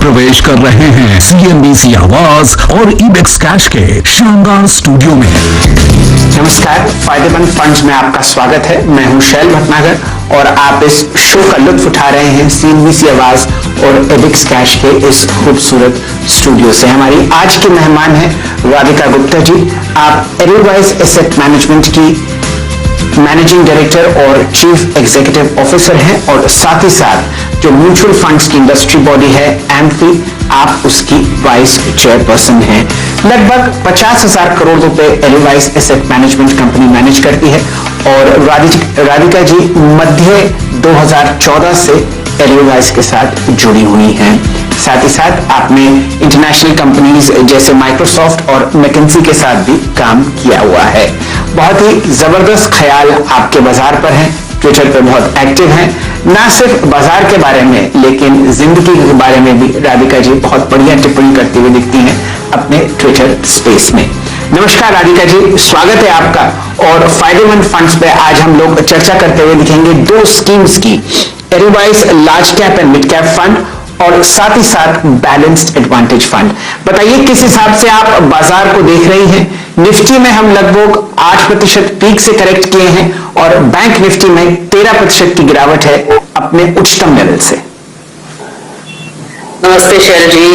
प्रवेश कर रहे हैं CNBC आवाज और इबेक्स कैश के शानदार स्टूडियो में। नमस्कार, फायदेमंद फंड्स में आपका स्वागत है। मैं हूं शैल भटनागर और आप इस शो का लुत्फ उठा रहे हैं CNBC आवाज और इबेक्स कैश के इस खूबसूरत स्टूडियो से। हमारी आज की मेहमान है राधिका गुप्ता जी। आप एडलवाइस एसेट मैनेजमेंट की मैनेजिंग डायरेक्टर और चीफ एग्जीक्यूटिव ऑफिसर हैं और साथ ही साथ जो म्यूचुअल फंड्स की इंडस्ट्री बॉडी है एम्फी, आप उसकी वाइस चेयरपर्सन हैं। लगभग 50,000 करोड़ रुपए Edelweiss asset management company manage करती है और राधिका जी मध्य 2014 से एडलवाइस के साथ जुड़ी हुई हैं। साथ ही साथ आपने इंटरनेशनल कंपनीज जैसे माइक्रोसॉफ्ट और मैकिन्सी के साथ भी काम किया हुआ है। बहुत ही जबरदस्त ख्याल आपके बाजार पर हैं, ट्विटर पे बहुत एक्टिव हैं। ना सिर्फ बाजार के बारे में लेकिन जिंदगी के बारे में भी राधिका जी बहुत बढ़िया टिप्पणी करती हुई दिखती हैं अपने ट्विटर स्पेस में। नमस्कार राधिका जी, स्वागत है आपका। और फायदेमंद फंड्स पे आज हम लोग चर्चा करते हुए दिखेंगे दो स्कीम्स की, Edelweiss large cap and mid cap fund और साथ ही साथ बैलेंस्ड एडवांटेज फंड। बताइए किस हिसाब से आप बाजार को देख रही हैं। निफ्टी में हम लगभग 8% पीक से करेक्ट किए हैं और बैंक निफ्टी में 13% की गिरावट है अपने उच्चतम लेवल से। नमस्ते शैल जी,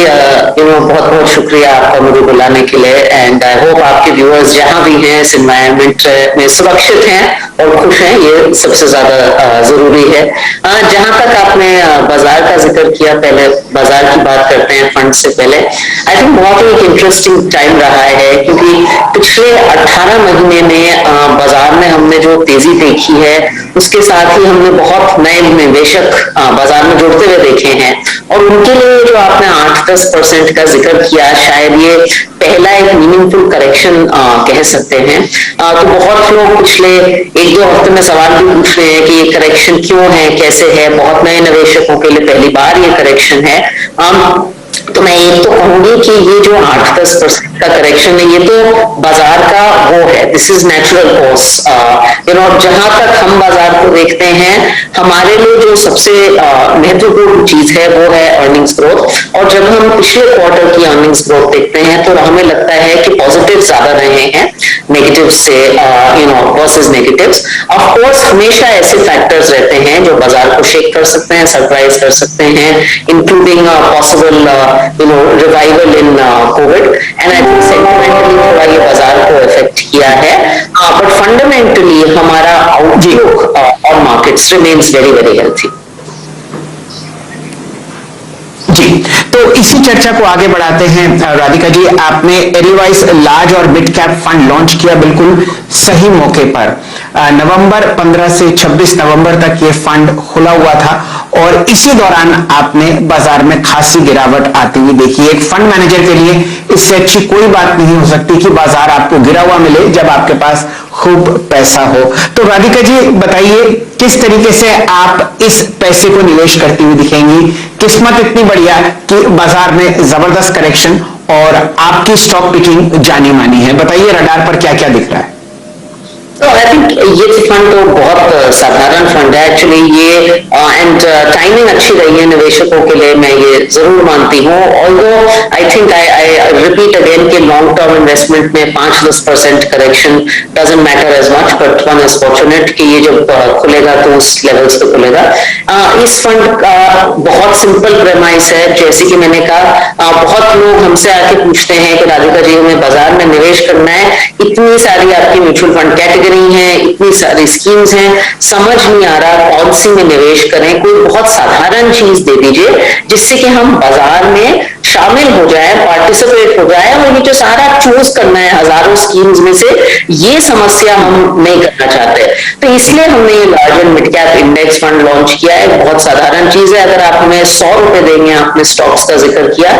बहुत बहुत शुक्रिया आपका मुझे बुलाने के लिए एंड आई होप आपके व्यूअर्स जहां भी हैं इस एनवायरनमेंट में सुरक्षित हैं और खुश हैं, ये सबसे ज्यादा जरूरी है। जहां तक आपने बाजार का जिक्र किया, पहले बाजार की बात करते हैं फंड से पहले। आई थिंक बहुत ही एक इंटरेस्टिंग टाइम रहा है क्योंकि पिछले 18 महीने में बाजार में हमने जो तेजी देखी है उसके साथ ही हमने बहुत नए निवेशक बाजार में जुड़ते हुए देखे हैं और उनके लिए जो आपने 8-10% का जिक्र किया, शायद ये पहला एक मीनिंगफुल करेक्शन कह सकते हैं। तो बहुत लोग पिछले 1-2 हफ्ते में सवाल भी पूछ रहे हैं कि ये करेक्शन क्यों है, कैसे है। बहुत नए निवेशकों के लिए पहली बार ये करेक्शन है। तो मैं ये तो कहूंगी कि ये जो 8-10% का करेक्शन है ये तो बाजार का वो है, दिस इज नेचुरल कोर्स। जहां तक हम बाजार को देखते हैं, हमारे लिए जो सबसे महत्वपूर्ण चीज है वो है अर्निंग्स ग्रोथ। और जब हम पिछले क्वार्टर की अर्निंग्स ग्रोथ देखते हैं तो हमें लगता है कि पॉजिटिव ज्यादा रहे हैं नेगेटिव से, वर्सेस नेगेटिव्स। ऑफ कोर्स हमेशा ऐसे फैक्टर्स रहते हैं जो बाजार को शेक कर सकते हैं, सरप्राइज कर सकते हैं, including possible revival in covid and I think sentimentally थोड़ा ये बाजार को इफेक्ट किया है, बट फंडामेंटली हमारा आउटलुक और markets remains very very healthy. जी, तो इसी चर्चा को आगे बढ़ाते हैं। राधिका जी, आपने एडलवाइस लार्ज और मिड कैप फंड लॉन्च किया बिल्कुल सही मौके पर। नवंबर 15 से 26 नवंबर तक ये फंड खुला हुआ था और इसी दौरान आपने बाजार में खासी गिरावट आती हुई देखी। एक फंड मैनेजर के लिए इससे अच्छी कोई बात नहीं हो सकती कि बाजार आपको गिरा हुआ मिले जब आपके पास खूब पैसा हो। तो राधिका जी बताइए किस तरीके से आप इस पैसे को निवेश करती हुई दिखेंगी। किस्मत इतनी बढ़िया कि बाजार में जबरदस्त करेक्शन और आपकी स्टॉक पिकिंग जानी मानी है। बताइए रडार पर क्या क्या दिख रहा है। आई थिंक ये फंड तो बहुत साधारण फंड है एक्चुअली ये, एंड टाइमिंग अच्छी रही है निवेशकों के लिए, मैं ये जरूर मानती हूँ। Although I think I repeat again कि लॉन्ग टर्म इन्वेस्टमेंट में 5-10% correction doesn't matter as much, but one is fortunate कि ये जब खुलेगा तो उस लेवल्स पे खुलेगा। इस फंड का बहुत सिंपल प्रेमाइस है, जैसे कि मैंने कहा, बहुत लोग हमसे आके पूछते हैं कि राधिका जी हमें बाजार में निवेश करना है, इतनी सारी आपकी म्यूचुअल फंड कैटेगरी है, इतनी सारी स्कीम्स हैं, समझ नहीं आ रहा कौन सी में निवेश करें। कोई बहुत साधारण चीज दे दीजिए जिससे कि हम बाजार में शामिल हो जाए, पार्टिसिपेट हो जाए और ये जो सारा चूज करना है हजारों स्कीम्स में से, ये समस्या हम नहीं करना चाहते। तो इसलिए हमने ये large and mid cap index fund launch किया है। बहुत साधारण चीज है, अगर आप हमें 100 रुपए देंगे, आपने स्टॉक्स का जिक्र किया,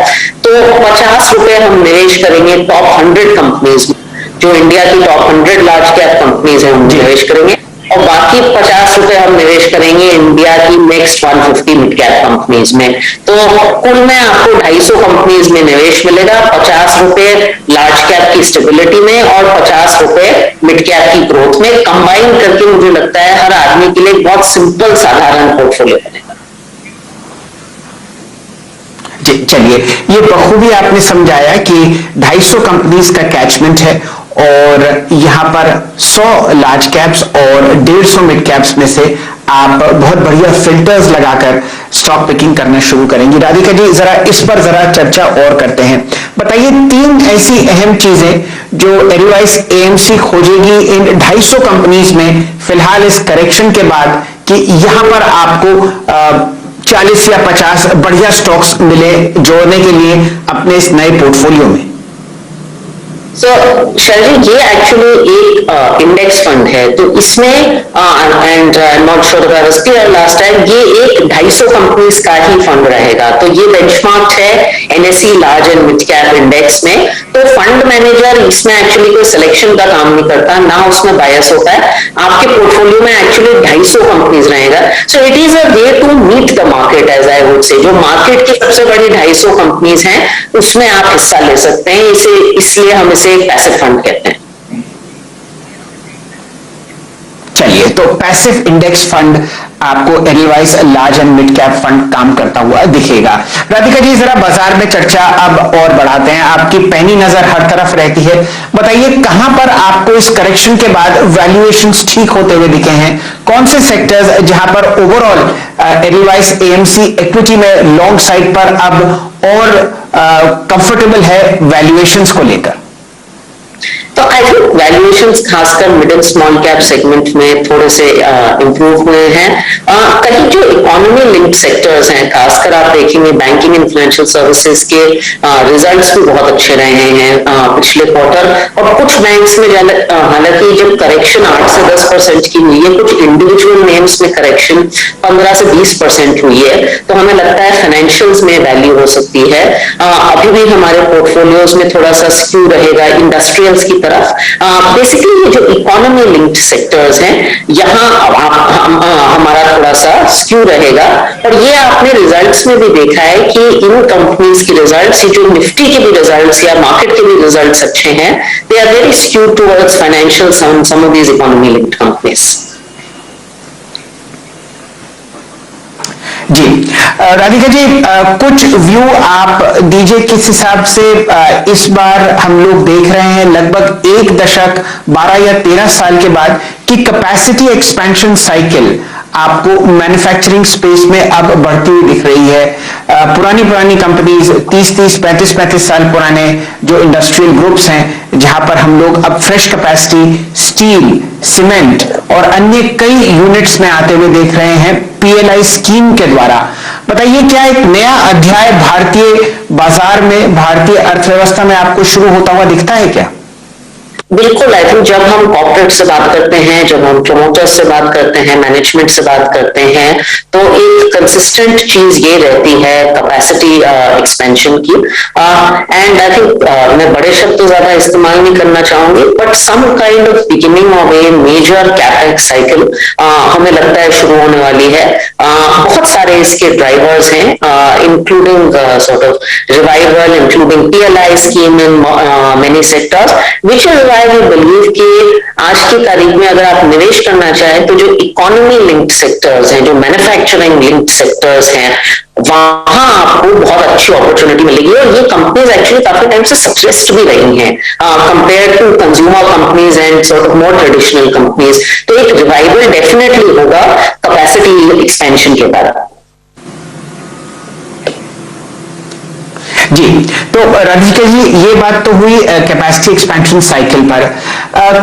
तो 50 रुपए हम निवेश करेंगे टॉप 100 कंपनीज में, जो इंडिया की टॉप 100 लार्ज कैप कंपनीज है उनमें निवेश करेंगे और बाकी 50 रुपए हम निवेश करेंगे इंडिया की नेक्स्ट 150 मिड कैप कंपनीज में। तो कुल में आपको 250 कंपनीज में निवेश मिलेगा, 50 रुपए लार्ज कैप की स्टेबिलिटी में और 50 रुपए मिड कैप की ग्रोथ में कंबाइन करके मुझे लगता है हर आदमी के लिए बहुत सिंपल साधारण पोर्टफोलियो बनेगा। जी चलिए, ये बखूबी आपने समझाया कि 250 कंपनीज का कैचमेंट है और यहां पर 100 लार्ज कैप्स और 150 मिड कैप्स में से आप बहुत बढ़िया फिल्टर्स लगाकर स्टॉक पिकिंग करना शुरू करेंगी। राधिका जी, जरा इस पर जरा चर्चा और करते हैं। बताइए 3 ऐसी अहम चीजें जो एडवाइस एएमसी खोजेगी इन 250 कंपनीज में फिलहाल इस करेक्शन के बाद, कि यहां पर आपको 40 या 50 बढ़िया स्टॉक्स मिले जोड़ने के लिए अपने इस नए पोर्टफोलियो में। सो शैलजी, ये एक्चुअली एक इंडेक्स फंड है, तो इसमें and I am not sure I was clear last time, ये एक 250 कंपनीज का ही फंड रहेगा। तो ये बेंचमार्क है NSE large and mid cap index में। तो फंड मैनेजर इसमें एक्चुअली कोई सिलेक्शन का काम नहीं करता, ना उसमें बायस होता है। आपके पोर्टफोलियो में एक्चुअली 250 कंपनीज रहेगा। So it is a way to meet the market, as I would say. जो मार्केट की सबसे बड़ी 250 कंपनीज हैं उसमें आप हिस्सा ले सकते हैं। इसे इसलिए हम इसे पैसिव फंड कहते हैं। चलिए, तो पैसिव इंडेक्स फंड आपको advice large and mid cap fund काम करता हुआ दिखेगा। राधिका जी, जरा बाजार में चर्चा अब और बढ़ाते हैं। आपकी पैनी नजर हर तरफ रहती है, बताइए कहां पर आपको इस करेक्शन के बाद वैल्यूएशंस ठीक होते हुए दिखे हैं? कौन से सेक्टर्स जहां पर ओवरऑल एडवाइस एएमसी इक्विटी में लॉन्ग साइड पर अब और कंफर्टेबल है वैल्यूएशंस को लेकर? तो आई थिंक वैल्यूएशंस खासकर mid and small cap segment में थोड़े से इंप्रूव हुए हैं। कहीं जो इकोनॉमी लिंक्ड सेक्टर्स हैं, खासकर आप देखेंगे बैंकिंग एंड फाइनेंशियल सर्विसेज के रिजल्ट्स भी बहुत अच्छे रहे हैं पिछले क्वार्टर। और कुछ बैंक्स में हालांकि जब करेक्शन 8 से 10% की हुई है, कुछ इंडिविजुअल नेम्स में करेक्शन 15 से 20% हुई है, तो हमें लगता है फाइनेंशियल्स में वैल्यू हो सकती है। अभी भी हमारे पोर्टफोलियोज में थोड़ा सा स्क्यू रहेगा इंडस्ट्रियल्स की तरफ। बेसिकली ये जो इकोनॉमी लिंक्ड सेक्टर्स हैं, यहाँ हमारा थोड़ा सा स्क्यू रहेगा। और ये आपने रिजल्ट्स में भी देखा है कि इन कंपनीज के रिजल्ट्स, जो निफ्टी के भी रिजल्ट्स या मार्केट के भी रिजल्ट्स अच्छे हैं, they are very skewed towards financials on some of these economy linked companies. जी राधिका जी, कुछ व्यू आप दीजिए किस हिसाब से इस बार हम लोग देख रहे हैं लगभग 1 दशक 12 या 13 साल के बाद कि कैपेसिटी एक्सपेंशन साइकिल आपको मैन्युफैक्चरिंग स्पेस में अब बढ़ती हुई दिख रही है। पुरानी कंपनीज 30 35 साल पुराने जो इंडस्ट्रियल ग्रुप्स हैं, जहां पर हम लोग अब फ्रेश कैपेसिटी स्टील, सीमेंट और अन्य कई यूनिट्स में आते हुए देख रहे हैं पीएलआई स्कीम के द्वारा। बताइए क्या एक नया अध्याय भारतीय बाजार में, भारतीय अर्थव्यवस्था में आपको शुरू होता हुआ दिखता है क्या? बिल्कुल। आई थिंक जब हम कॉर्पोरेट से बात करते हैं, जब हम प्रमोटर्स से बात करते हैं, मैनेजमेंट से बात करते हैं, तो एक कंसिस्टेंट चीज ये रहती है कैपेसिटी एक्सपेंशन की। एंड आई थिंक मैं बड़े शब्द तो ज्यादा इस्तेमाल नहीं करना चाहूंगी, but some kind of beginning of a major capex cycle हमें लगता है शुरू होने वाली है। बहुत सारे इसके ड्राइवर्स हैं, including sort of revival, including PLI scheme in many sectors, which is why we believe कि आज की तारीख में अगर आप निवेश करना चाहें तो जो इकोनॉमी लिंक्ड सेक्टर्स हैं, जो मैन्युफैक्चरिंग लिंक्ड सेक्टर्स हैं, वहां आपको बहुत अच्छी अपॉर्चुनिटी मिलेगी। और ये कंपनीज एक्चुअली काफी टाइम से सक्सेस्ड भी रही हैं compare to consumer companies and sort of more traditional companies. तो एक रिवाइवल डेफिनेटली होगा कैपेसिटी एक्सपेंशन के बाद। जी, तो राधिका जी, ये बात तो हुई कैपेसिटी एक्सपेंशन साइकिल पर।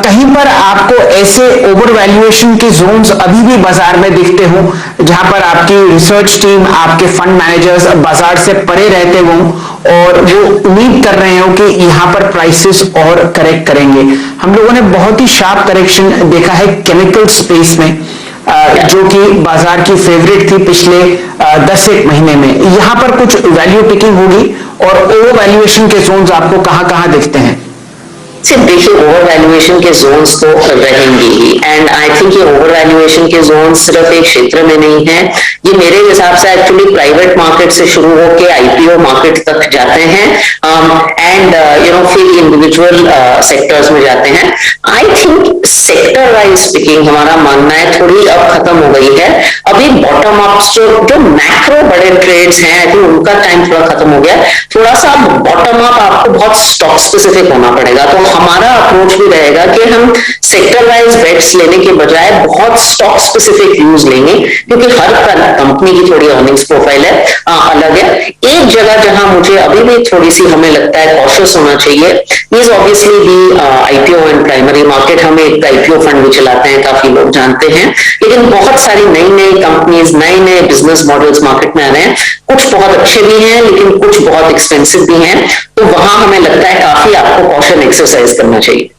कहीं पर आपको ऐसे ओवर वैल्यूएशन के जोन्स अभी भी बाजार में दिखते हो जहां पर आपकी रिसर्च टीम, आपके फंड मैनेजर्स बाजार से परे रहते हो और वो उम्मीद कर रहे हो कि यहां पर प्राइसेस और करेक्ट करेंगे? हम लोगों ने बहुत ही शार्प करेक्शन देखा है केमिकल स्पेस में, जो कि बाजार की फेवरेट थी पिछले 10-1 महीने में। यहां पर कुछ वैल्यू पिकिंग होगी और ओवर वैल्यूएशन के जोन्स आपको कहां दिखते हैं? सिर्फ देखिए ओवर वैल्यूएशन के जोन्स तो रहेंगे ही, एंड आई थिंक ये ओवर वैल्यूएशन के जोन सिर्फ एक क्षेत्र में नहीं है, ये मेरे हिसाब से एक्चुअली प्राइवेट मार्केट से शुरू होकर आईपीओ मार्केट तक जाते हैं, एंड फिर इंडिविजुअल सेक्टर्स में जाते हैं। I think sector wise speaking हमारा मानना है थोड़ी अब खत्म हो गई है। अभी बॉटम अप्स जो मैक्रो बड़े ट्रेड्स हैं, आई थिंक उनका टाइम थोड़ा खत्म हो गया। थोड़ा सा बॉटम अप आपको बहुत स्टॉक स्पेसिफिक होना पड़ेगा। तो हमारा अप्रोच भी रहेगा कि हम सेक्टर वाइज बेट्स लेने के बजाय बहुत स्टॉक स्पेसिफिक व्यूज लेंगे, क्योंकि हर कंपनी की थोड़ी अर्निंग्स प्रोफाइल है अलग है। एक जगह जहां मुझे अभी भी थोड़ी सी हमें लगता है कॉशियस होना चाहिए is obviously the IPO and primary market. हम एक आईपीओ फंड भी चलाते हैं, काफी लोग जानते हैं, लेकिन बहुत सारी नई नई कंपनीज नए नए बिजनेस मॉडल्स मार्केट में आ रहे हैं। कुछ बहुत अच्छे भी हैं लेकिन कुछ बहुत एक्सपेंसिव भी हैं, तो वहां हमें लगता है काफी आपको कॉशन एक्सरसाइज करना चाहिए।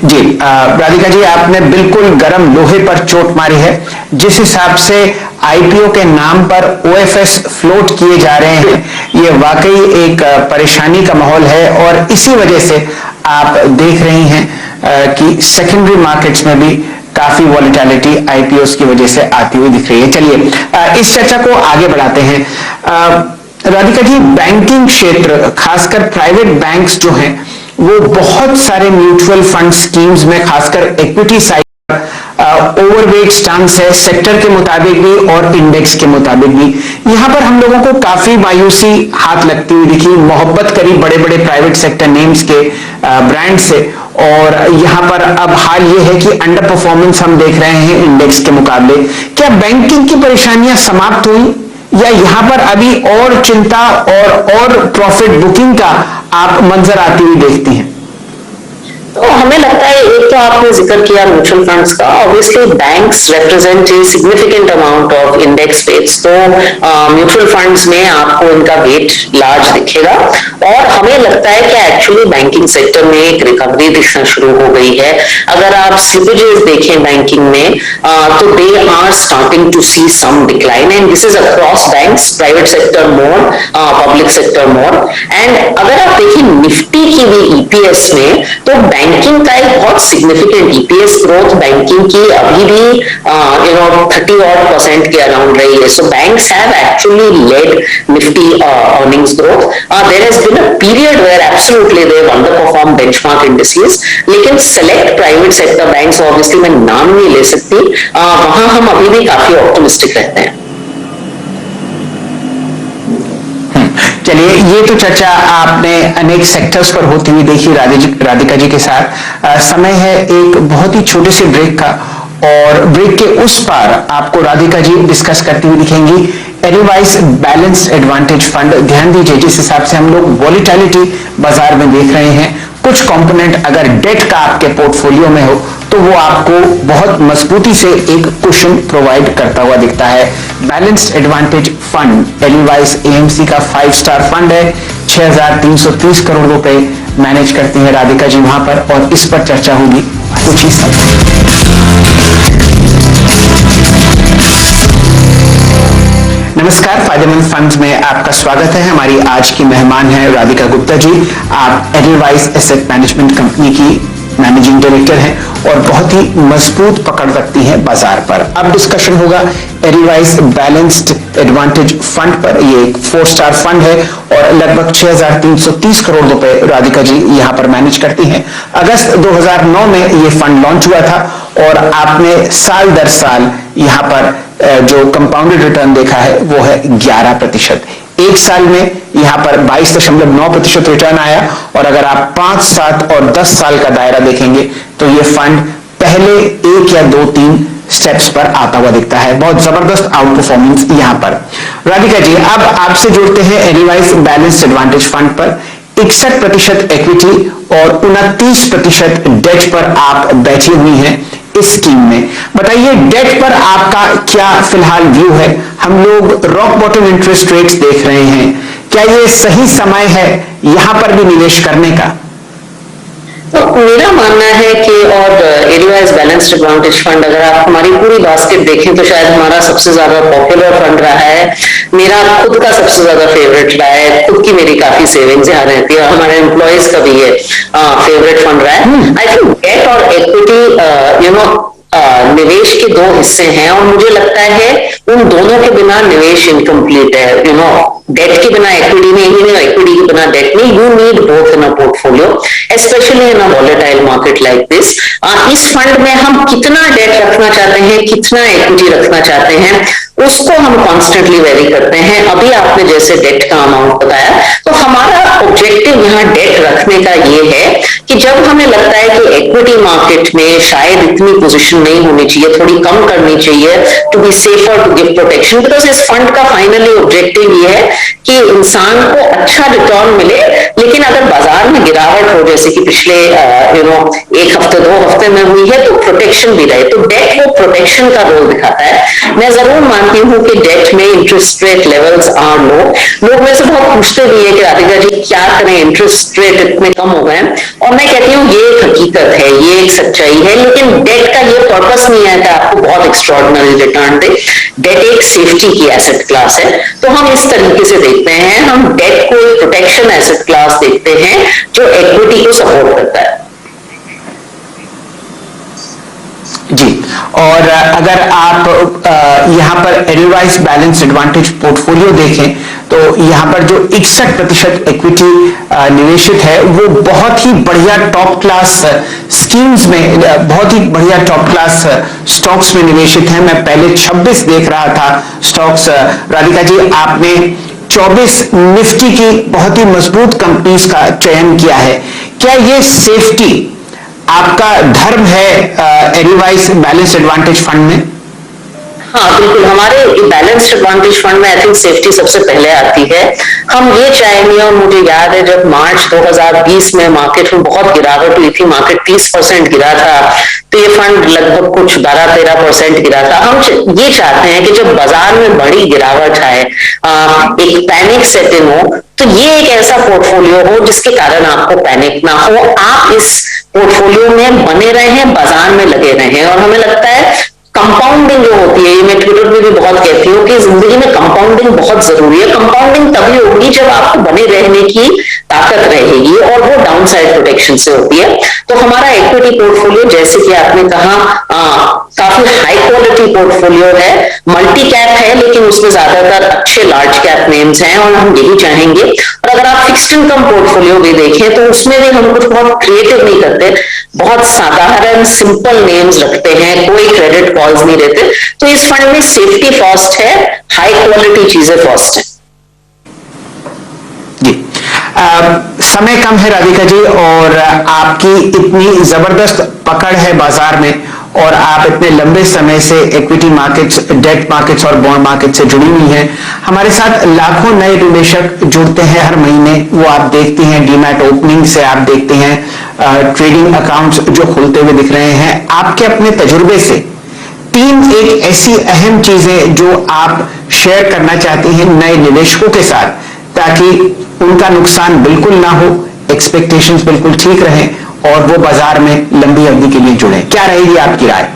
जी राधिका जी, आपने बिल्कुल गर्म लोहे पर चोट मारी है। जिस हिसाब से आईपीओ के नाम पर ओएफएस फ्लोट किए जा रहे हैं, ये वाकई एक परेशानी का माहौल है, और इसी वजह से आप देख रही हैं कि सेकेंडरी मार्केट्स में भी काफी वॉलेटिलिटी आईपीओस की वजह से आती हुई दिख रही है। चलिए इस चर्चा को आगे बढ़ाते हैं। राधिका जी, बैंकिंग क्षेत्र खासकर प्राइवेट बैंक्स जो हैं वो बहुत सारे म्यूचुअल फंड स्कीम्स में खासकर इक्विटी साइड ओवरवेट स्टांस है, सेक्टर के मुताबिक भी और इंडेक्स के मुताबिक भी। यहां पर हम लोगों को काफी मायूसी हाथ लगती हुई दिखी, मोहब्बत करी बड़े बड़े प्राइवेट सेक्टर नेम्स के ब्रांड से, और यहां पर अब हाल ये है कि अंडर परफॉर्मेंस हम देख रहे हैं इंडेक्स के मुकाबले। क्या बैंकिंग की परेशानियां समाप्त हुई, या यहां पर अभी और चिंता और प्रॉफिट बुकिंग का आप मंजर आती हुई देखती हैं? तो हमें लगता है, एक तो आपने जिक्र किया म्यूचुअल फंड्स का, obviously banks represent a significant amount of index weights, तो म्यूचुअल फंड्स में आपको इनका वेट लार्ज दिखेगा, और हमें लगता है कि एक्चुअली बैंकिंग सेक्टर में एक रिकवरी दिखना शुरू हो गई है। अगर आप स्लिपेजेस देखें बैंकिंग में, तो they are starting to see some decline, and this is across banks, private sector more, public sector more. And अगर आप देखिए निफ्टी की भी ईपीएस में, तो बैंकिंग का एक बहुत सिग्निफिकेंट ईपीएस ग्रोथ बैंकिंग की अभी भी 30% के अराउंड रही है। So banks have actually led Nifty earnings growth. There has been a period where absolutely they have underperform benchmark indices, लेकिन select private sector banks, obviously मैं नाम नहीं ले सकती, वहां हम अभी भी काफी ऑप्टिमिस्टिक रहते हैं। चलिए, ये तो चर्चा आपने अनेक सेक्टर्स पर होती हुई देखी राधिका जी के साथ। समय है एक बहुत ही छोटे से ब्रेक का, और ब्रेक के उस पार आपको राधिका जी डिस्कस करती हुई दिखेंगी एडवाइस बैलेंस्ड एडवांटेज फंड। ध्यान दीजिए, जिस हिसाब से हम लोग वॉलेटिलिटी बाजार में देख रहे हैं, कुछ कंपोनेंट अगर डेट का आपके पोर्टफोलियो में हो तो वो आपको बहुत मजबूती से एक कुशन प्रोवाइड करता हुआ दिखता है। Balanced advantage fund advice AMC का 5 स्टार फंड है। 6,330 करोड़ रुपए मैनेज करती है राधिका जी वहां पर, और इस पर चर्चा होगी कुछ ही समय। नमस्कार, फायदेमंद फंड्स में आपका स्वागत है। हमारी आज की मेहमान है राधिका गुप्ता जी। आप एडवाइस एसेट मैनेजमेंट कंपनी की मैनेजिंग डायरेक्टर हैं और बहुत ही मजबूत पकड़ रखती हैं बाजार पर। अब डिस्कशन होगा एडवाइस बैलेंस्ड एडवांटेज फंड पर। ये एक 4 स्टार फंड है और लगभग 6,330 करोड़ रुपए राधिका जी यहां पर मैनेज करती हैं। अगस्त 2009 में ये फंड लॉन्च हुआ था, और आपने साल दर साल यहां पर जो कंपाउंडेड रिटर्न देखा है वो है 11%। एक साल में यहां पर 22.9% रिटर्न आया, और अगर आप 5, 7 और 10 साल का दायरा देखेंगे तो ये फंड पहले 1 या 2-3 स्टेप्स पर आता हुआ दिखता है। बहुत जबरदस्त आउट परफॉर्मेंस यहां पर। राधिका जी, अब आपसे जुड़ते हैं एडवाइस बैलेंस्ड एडवांटेज फंड पर। 61% इक्विटी और 29% डेट पर आप बैठी हुई हैं इस स्कीम में। बताइए, डेट पर आपका क्या फिलहाल व्यू है? हम लोग रॉक बॉटम इंटरेस्ट रेट्स देख रहे हैं, क्या ये सही समय है यहां पर भी निवेश करने का? तो मेरा मानना है कि, और एडवाइस बैलेंस्ड एडवांटेज फंड अगर आप हमारी पूरी बास्केट देखें तो शायद हमारा सबसे ज्यादा पॉपुलर फंड रहा है। मेरा खुद का सबसे ज्यादा फेवरेट रहा है, खुद की मेरी काफी सेविंग्स यहाँ रहती है, हमारे एम्प्लॉयज का भी ये फेवरेट फंड रहा है। आई थिंक डेट और इक्विटी निवेश के दो हिस्से हैं और मुझे लगता है उन दोनों के बिना निवेश इनकम्प्लीट है। डेट के बिना इक्विटी नहीं, इक्विटी के बिना डेट नहीं, you need both in a portfolio, specially in a volatile market like this. इस फंड में हम कितना डेट रखना चाहते हैं, कितना इक्विटी रखना चाहते हैं, उसको हम कॉन्स्टेंटली वेरी करते हैं। अभी आपने जैसे डेट का अमाउंट बताया, तो हमारा ऑब्जेक्टिव यहाँ डेट रखने का ये है कि जब हमें लगता है कि इक्विटी मार्केट में शायद इतनी पोजीशन नहीं होनी चाहिए, थोड़ी कम करनी चाहिए to be safer to give protection, because इस फंड का फाइनली ऑब्जेक्टिव ये है कि इंसान को अच्छा रिटर्न मिले, लेकिन अगर बाजार में गिरावट हो जैसे कि पिछले एक हफ्ते 2 हफ्ते में हुई है, तो प्रोटेक्शन भी रहे। तो डेट वो प्रोटेक्शन का रोल दिखाता है। मैं जरूर मानती हूँ कि डेट में इंटरेस्ट रेट लेवल्स आर लो। लोग मेरे से बहुत पूछते भी है कि राधिका जी क्या करें, इंटरेस्ट रेट इतने कम हो गए हैं, और मैं कहती हूँ ये एक हकीकत है, ये एक सच्चाई है, लेकिन डेट का ये पर्पस नहीं है कि आपको बहुत एक्स्ट्रॉर्डिनरी रिटर्न दे। डेट एक सेफ्टी की एसेट क्लास है, तो हम इस तरीके से देखते हैं, हम डेट को एक प्रोटेक्शन एसेट क्लास देखते हैं जो इक्विटी को सपोर्ट करता है। जी, और अगर आप यहाँ पर एडवाइस बैलेंस एडवांटेज पोर्टफोलियो देखें तो यहाँ पर जो 61% इक्विटी निवेशित है वो बहुत ही बढ़िया टॉप क्लास स्कीम्स में, बहुत ही बढ़िया टॉप क्लास स्टॉक्स में निवेशित है। मैं पहले 26 देख रहा था स्टॉक्स। राधिका जी, आपने 24 निफ्टी की बहुत ही मजबूत कंपनीज का चयन किया है। क्या ये सेफ्टी आपका धर्म है एडवाइस बैलेंस एडवांटेज फंड में? हाँ बिल्कुल, हमारे बैलेंस्ड एडवांटेज फंड में आई थिंक सेफ्टी सबसे पहले आती है। हम ये चाहेंगे, और मुझे याद है जब मार्च 2020 में मार्केट में बहुत गिरावट हुई थी, मार्केट 30% गिरा था, तो ये फंड लगभग कुछ 12-13% गिरा था। हम ये चाहते हैं कि जब बाजार में बड़ी गिरावट आए, एक पैनिक सेट इन हो, तो ये एक ऐसा पोर्टफोलियो हो जिसके कारण आपको पैनिक ना हो, आप इस पोर्टफोलियो में बने रहे, बाजार में लगे रहे। और हमें लगता है कंपाउंडिंग जो होती है, ये मैं ट्विटर में भी बहुत कहती हूँ कि जिंदगी में कंपाउंडिंग बहुत जरूरी है। कंपाउंडिंग तभी होगी जब आपको बने रहने की ताकत रहेगी, और वो डाउन साइड प्रोटेक्शन से होती है। तो हमारा इक्विटी पोर्टफोलियो, जैसे कि आपने कहा, काफी हाई क्वालिटी पोर्टफोलियो है, मल्टी कैप है, लेकिन उसमें ज्यादातर अच्छे लार्ज कैप नेम्स हैं, और हम यही चाहेंगे। और अगर आप फिक्स्ड इनकम पोर्टफोलियो भी देखें तो उसमें भी हम कुछ बहुत क्रिएटिव नहीं करते, बहुत साधारण सिंपल नेम्स रखते हैं, कोई क्रेडिट कॉल्स नहीं रहते। तो इस फंड में सेफ्टी फर्स्ट है, हाई क्वालिटी चीजें फर्स्ट है। जी, समय कम है राधिका जी, और आपकी इतनी जबरदस्त पकड़ है बाजार में, और आप इतने लंबे समय से इक्विटी मार्केट्स, डेट मार्केट्स और बॉन्ड मार्केट से जुड़ी हुई हैं। हमारे साथ लाखों नए निवेशक जुड़ते हैं हर महीने, वो आप देखती हैं डीमैट ओपनिंग से, आप देखते हैं ट्रेडिंग अकाउंट्स जो खुलते हुए दिख रहे हैं। आपके अपने तजुर्बे से 3 एक ऐसी अहम चीजें जो आप शेयर करना चाहती हैं नए निवेशकों के साथ, ताकि उनका नुकसान बिल्कुल ना हो, एक्सपेक्टेशंस बिल्कुल ठीक रहें, और वो बाजार में लंबी अवधि के लिए जुड़े। क्या रहेगी आपकी राय?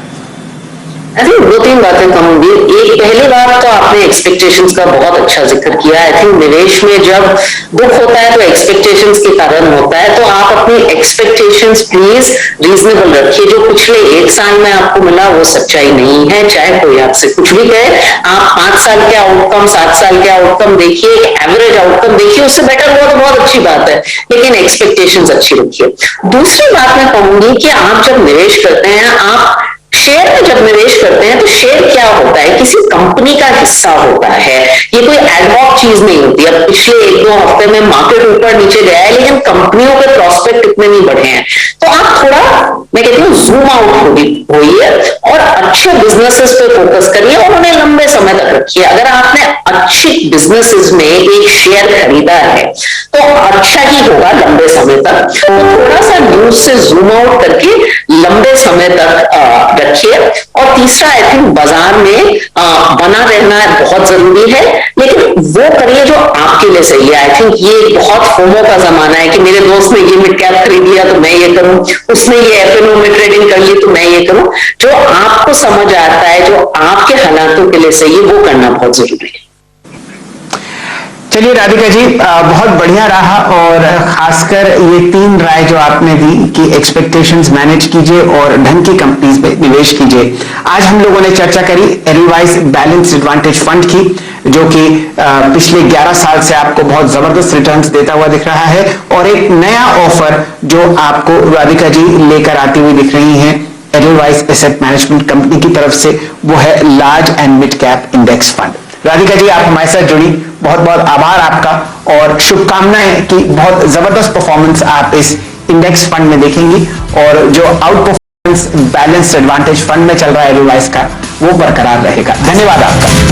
आई थिंक 2-3 बातें कहूंगी। एक, पहली बात तो आपने एक्सपेक्टेशंस का बहुत अच्छा जिक्र किया। आई थिंक निवेश में जब दुख होता है तो एक्सपेक्टेशंस के कारण होता है, तो आप अपनी एक्सपेक्टेशंस प्लीज रीजनेबल रखिए। जो पिछले 1 साल में आपको मिला वो सच्चाई नहीं है, चाहे कोई आपसे कुछ भी कहे। आप 5 साल के आउटकम, 7 साल के आउटकम देखिए, एक एवरेज आउटकम देखिए, उससे बेटर हुआ तो बहुत अच्छी बात है, लेकिन एक्सपेक्टेशंस अच्छी रखिए। दूसरी बात मैं कहूंगी कि आप जब निवेश करते हैं, आप शेयर में जब निवेश करते हैं तो शेयर क्या होता है, किसी कंपनी का हिस्सा होता है, ये कोई एडहॉक चीज नहीं होती। अब पिछले 1-2 हफ्ते में मार्केट ऊपर नीचे गया है, लेकिन कंपनियों के प्रोस्पेक्ट इतने नहीं बढ़े हैं, तो आप थोड़ा, मैं कहती हूँ, जूम आउट होइए और अच्छे बिजनेसेस पे फोकस करिए और उन्हें लंबे समय तक रखिए। अगर आपने अच्छी बिजनेसेस में एक शेयर खरीदा है तो अच्छा ही होगा लंबे समय तक। तो थोड़ा सा न्यूज से जूम आउट करके लंबे समय तक रखिए। और तीसरा, आई थिंक बाजार में बना रहना बहुत जरूरी है, लेकिन वो करिए जो आपके लिए सही है। आई थिंक ये बहुत फोमो का जमाना है कि मेरे दोस्त ने ये मिड कैप खरीद लिया तो मैं ये करूं, उसने ये एफएनओ में ट्रेडिंग कर ली तो मैं ये करूं। जो आपको समझ आता है, जो आपके हालातों के लिए सही है, वो करना बहुत जरूरी है। चलिए राधिका जी, बहुत बढ़िया रहा, और खासकर ये 3 राय जो आपने दी कि एक्सपेक्टेशंस मैनेज कीजिए और ढंग की कंपनीज में निवेश कीजिए। आज हम लोगों ने चर्चा करी एडलवाइस बैलेंस्ड एडवांटेज फंड की, जो कि पिछले 11 साल से आपको बहुत जबरदस्त रिटर्न्स देता हुआ दिख रहा है, और एक नया ऑफर जो आपको राधिका जी लेकर आती हुई दिख रही हैं एडलवाइस एसेट मैनेजमेंट कंपनी की तरफ से, वो है large and mid cap index fund. Radhika ji, आप हमारे साथ जुड़ी, बहुत बहुत आभार आपका, और शुभकामनाएं कि बहुत जबरदस्त परफॉर्मेंस आप इस इंडेक्स फंड में देखेंगी, और जो out performance balanced advantage fund में चल रहा है एडलवाइस का, वो बरकरार रहेगा। धन्यवाद आपका।